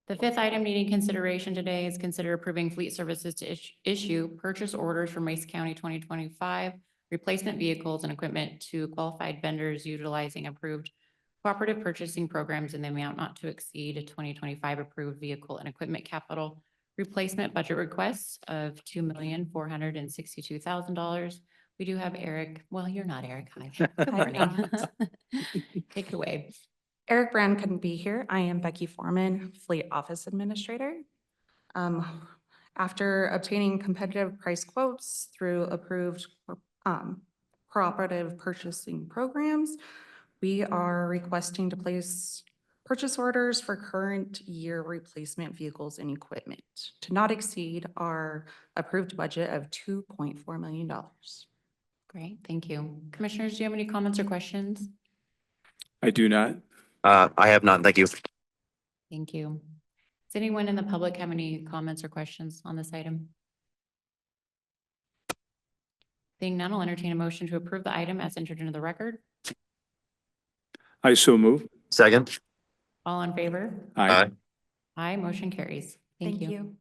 The fifth item needing consideration today is consider approving fleet services to issue purchase orders for Mason County 2025 replacement vehicles and equipment to qualified vendors utilizing approved cooperative purchasing programs in the amount not to exceed 2025 approved vehicle and equipment capital replacement budget requests of $2,462,000. We do have Eric. Well, you're not Eric. Hi. Good morning. Take it away. Eric Brand couldn't be here. I am Becky Foreman, Fleet Office Administrator. After obtaining competitive price quotes through approved cooperative purchasing programs, we are requesting to place purchase orders for current year replacement vehicles and equipment to not exceed our approved budget of $2.4 million. Great, thank you. Commissioners, do you have any comments or questions? I do not. I have none. Thank you. Thank you. Does anyone in the public have any comments or questions on this item? Seeing none, I'll entertain a motion to approve the item as entered into the record. I so move. Second. All in favor? Aye. Aye, motion carries. Thank you.